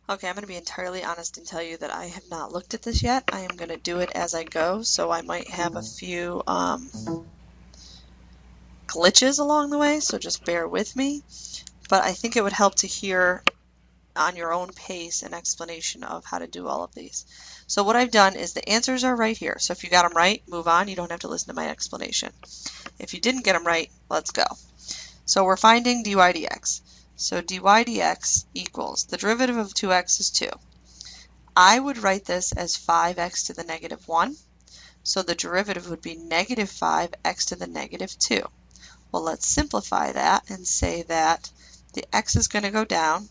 Okay, I'm going to be entirely honest and tell you that I have not looked at this yet. I am going to do it as I go, so I might have a few glitches along the way, so just bear with me. But I think it would help to hear on your own pace an explanation of how to do all of these. So what I've done is the answers are right here. So if you got them right, move on. You don't have to listen to my explanation. If you didn't get them right, let's go. So we're finding dy dx. So dy dx equals, the derivative of 2x is 2. I would write this as 5x to the negative 1. So the derivative would be negative 5x to the negative 2. Well, let's simplify that and say that the x is going to go down.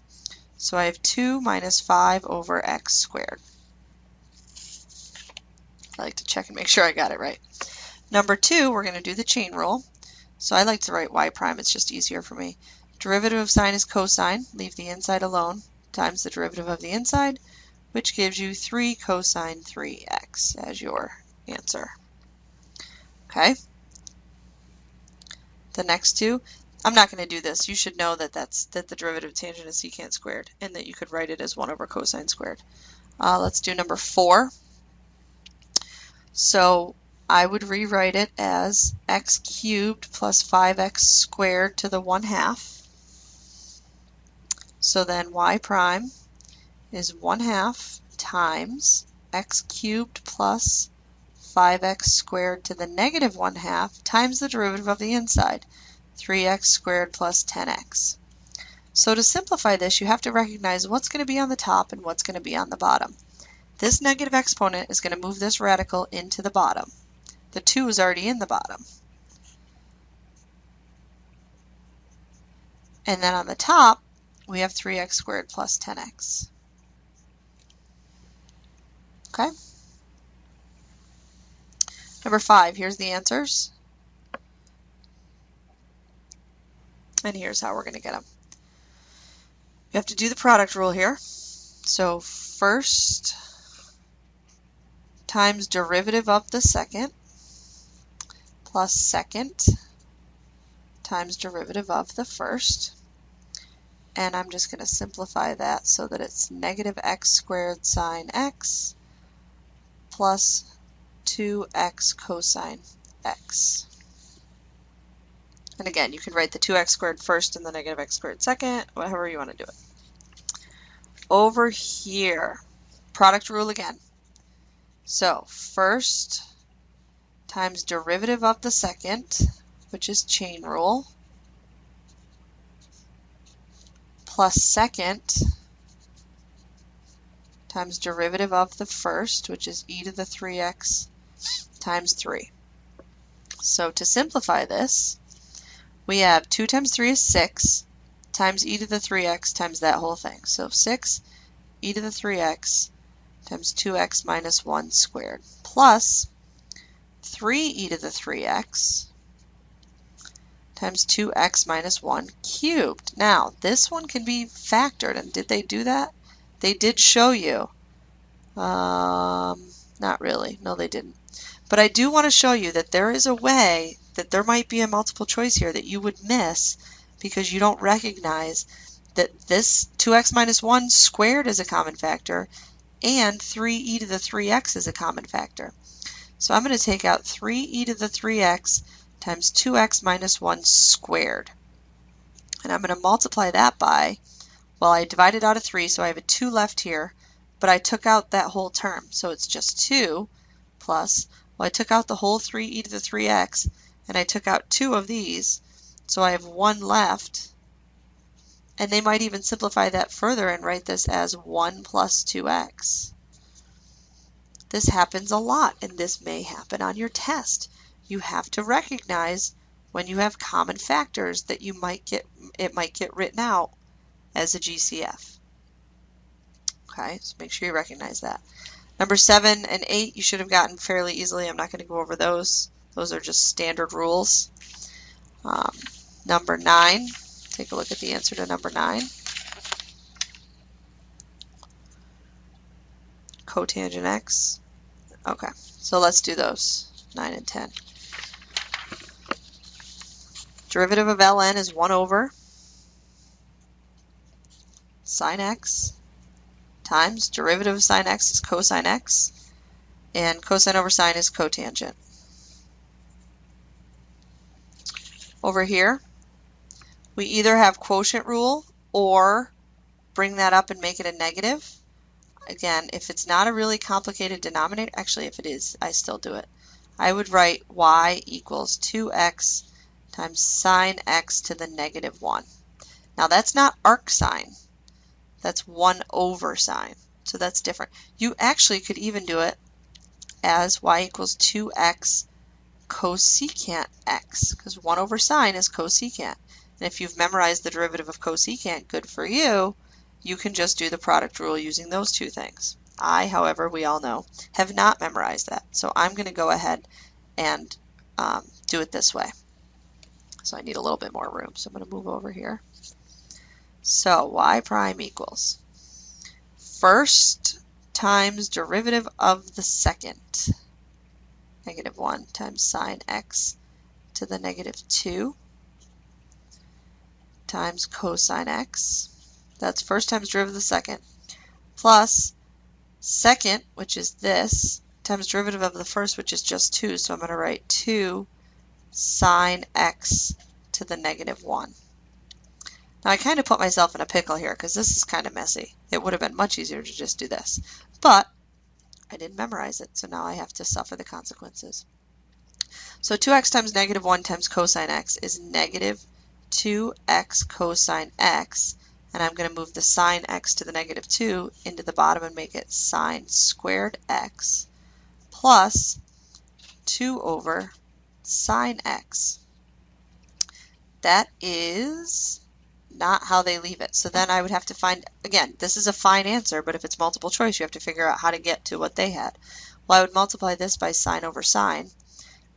So I have 2 minus 5 over x squared. I like to check and make sure I got it right. Number 2, we're going to do the chain rule. So I like to write y prime. It's just easier for me. Derivative of sine is cosine. Leave the inside alone. Times the derivative of the inside, which gives you 3 cosine 3x as your answer. Okay? The next two, I'm not going to do this. You should know that the derivative of tangent is secant squared, and that you could write it as 1 over cosine squared. Let's do number 4. So I would rewrite it as x cubed plus 5x squared to the 1/2. So then y prime is 1/2 times x cubed plus 5x squared to the negative 1/2 times the derivative of the inside, 3x squared plus 10x. So to simplify this, you have to recognize what's going to be on the top and what's going to be on the bottom. This negative exponent is going to move this radical into the bottom. The 2 is already in the bottom. And then on the top, we have 3x squared plus 10x. Okay? Number 5, here's the answers. And here's how we're going to get them. You have to do the product rule here. So first times derivative of the second plus second times derivative of the first. And I'm just going to simplify that so that it's negative x squared sine x plus 2x cosine x. And again, you can write the 2x squared first and the negative x squared second, however you want to do it. Over here, product rule again. So first times derivative of the second, which is chain rule, plus second times derivative of the first, which is e to the 3x times 3. So to simplify this, we have 2 times 3 is 6 times e to the 3x times that whole thing. So 6 e to the 3x times 2x minus 1 squared plus 3e to the 3x times 2x minus 1 cubed. Now, this one can be factored, and did they do that? They did show you. Not really. No, they didn't. But I do want to show you that there is a way that there might be a multiple choice here that you would miss because you don't recognize that this 2x minus 1 squared is a common factor and 3e to the 3x is a common factor. So I'm going to take out 3e to the 3x times 2x minus 1 squared. And I'm going to multiply that by, well, I divided out of 3, so I have a 2 left here, but I took out that whole term. So it's just 2 plus, well, I took out the whole 3e to the 3x, and I took out 2 of these, so I have 1 left. And they might even simplify that further and write this as 1 plus 2x. This happens a lot, and this may happen on your test. You have to recognize when you have common factors that it might get written out as a GCF. Okay, so make sure you recognize that. Number 7 and 8 you should have gotten fairly easily. I'm not going to go over those. Those are just standard rules. Number 9, take a look at the answer to number 9. Cotangent x. Okay, so let's do those, 9 and 10. Derivative of ln is 1 over sine x times derivative of sine x is cosine x, and cosine over sine is cotangent. Over here, we either have quotient rule or bring that up and make it a negative. Again, if it's not a really complicated denominator, actually if it is, I still do it. I would write y equals 2x times sine x to the negative 1. Now that's not arc sine, that's 1 over sine, so that's different. You actually could even do it as y equals 2x cosecant x, because 1 over sine is cosecant. And if you've memorized the derivative of cosecant, good for you, you can just do the product rule using those two things. I, however, we all know, have not memorized that. So I'm going to go ahead and do it this way. So I need a little bit more room. So I'm going to move over here. So y prime equals first times derivative of the second, negative 1 times sine x to the negative 2 times cosine x. That's first times derivative of the second, plus second, which is this, times derivative of the first, which is just 2. So I'm going to write 2 sine x to the negative 1. Now I kind of put myself in a pickle here because this is kind of messy. It would have been much easier to just do this, but I didn't memorize it, so now I have to suffer the consequences. So 2x times negative 1 times cosine x is negative 2x cosine x, and I'm going to move the sine x to the negative 2 into the bottom and make it sine squared x plus 2 over sine x. That is not how they leave it. So then I would have to find, again, this is a fine answer, but if it's multiple choice, you have to figure out how to get to what they had. Well, I would multiply this by sine over sine,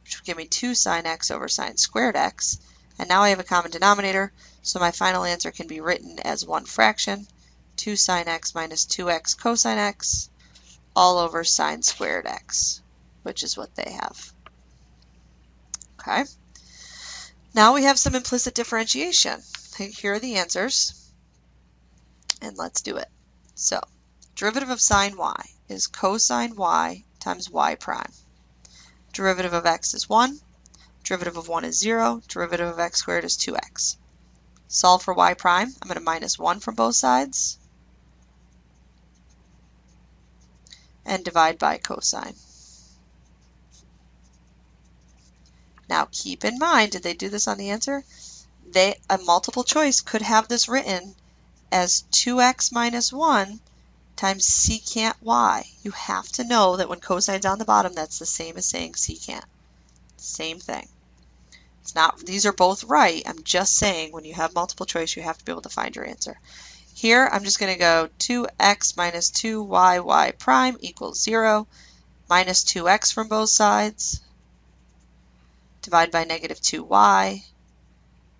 which would give me 2 sine x over sine squared x. And now I have a common denominator, so my final answer can be written as one fraction, 2 sine x minus 2x cosine x, all over sine squared x, which is what they have. Okay. Now we have some implicit differentiation. Here are the answers, and let's do it. So, derivative of sine y is cosine y times y prime. Derivative of x is 1. Derivative of 1 is 0. Derivative of x squared is 2x. Solve for y prime. I'm going to minus 1 from both sides and divide by cosine. Now keep in mind, did they do this on the answer? A multiple choice could have this written as 2x minus 1 times secant y. You have to know that when cosine's on the bottom, that's the same as saying secant. Same thing. It's not, these are both right. I'm just saying when you have multiple choice, you have to be able to find your answer. Here, I'm just going to go 2x minus 2y y prime equals 0, minus 2x from both sides, divide by negative 2y,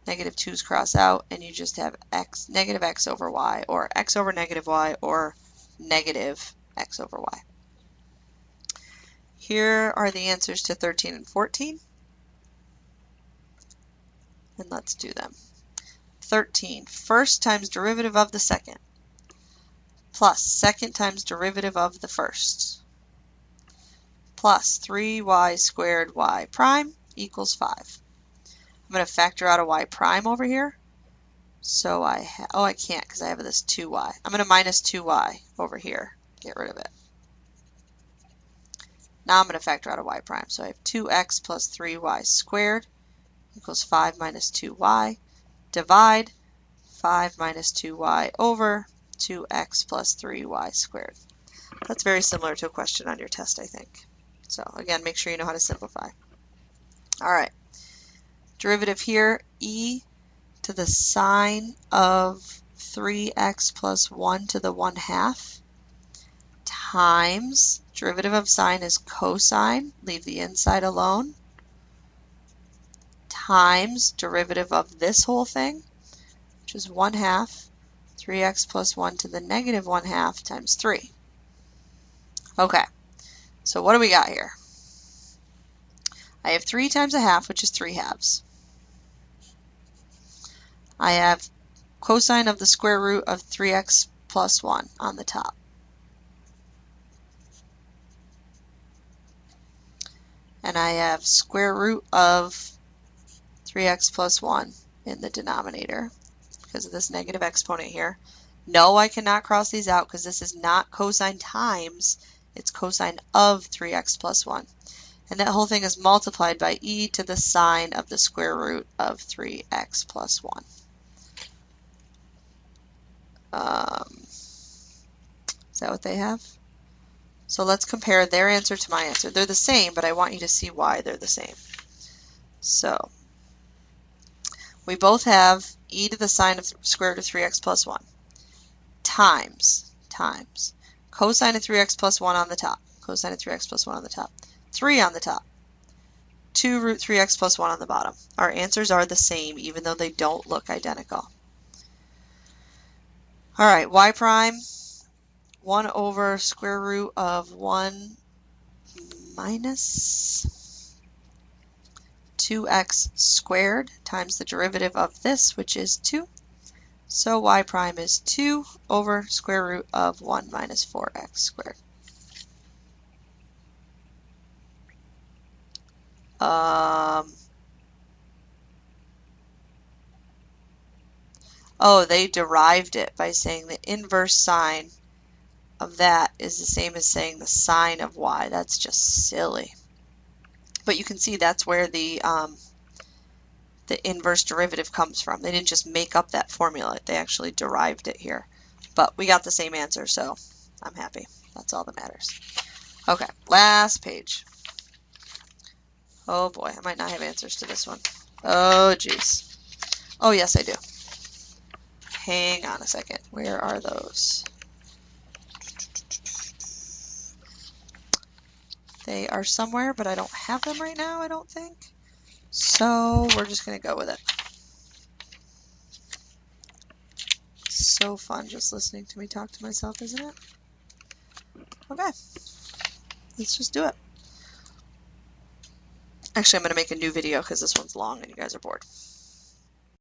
negative 2's cross out, and you just have x, negative x over y, or x over negative y, or negative x over y. Here are the answers to 13 and 14. And let's do them. 13, first times derivative of the second, plus second times derivative of the first, plus 3y squared y prime equals 5. I'm going to factor out a y prime over here. So I can't because I have this 2y. I'm going to minus 2y over here. Get rid of it. Now I'm going to factor out a y prime. So I have 2x plus 3y squared equals 5 minus 2y. Divide 5 minus 2y over 2x plus 3y squared. That's very similar to a question on your test, I think. So again, make sure you know how to simplify. All right. Derivative here, e to the sine of 3x plus 1 to the 1/2 times, derivative of sine is cosine, leave the inside alone, times derivative of this whole thing, which is 1/2, 3x plus 1 to the negative 1/2 times 3. Okay, so what do we got here? I have 3 times 1/2, which is 3/2. I have cosine of the square root of 3x plus 1 on the top. and I have square root of 3x plus 1 in the denominator because of this negative exponent here. No, I cannot cross these out because this is not cosine times, it's cosine of 3x plus 1. And that whole thing is multiplied by e to the sine of the square root of 3x plus 1. Is that what they have? So let's compare their answer to my answer. They're the same, but I want you to see why they're the same. So we both have e to the sine of square root of 3x plus 1 times cosine of 3x plus 1 on the top, cosine of 3x plus 1 on the top, 3 on the top, 2 root 3x plus 1 on the bottom. Our answers are the same even though they don't look identical. All right, y prime, 1 over square root of 1 minus 2x squared times the derivative of this, which is 2. So y prime is 2 over square root of 1 minus 4x squared. Oh, they derived it by saying the inverse sine of that is the same as saying the sine of y. That's just silly. But you can see that's where the inverse derivative comes from. They didn't just make up that formula. They actually derived it here. But we got the same answer, so I'm happy. That's all that matters. Okay, last page. Oh boy, I might not have answers to this one. Oh jeez. Oh yes, I do. Hang on a second. Where are those? They are somewhere, but I don't have them right now, I don't think. So we're just going to go with it. So fun just listening to me talk to myself, isn't it? Okay. Let's just do it. Actually, I'm going to make a new video because this one's long and you guys are bored.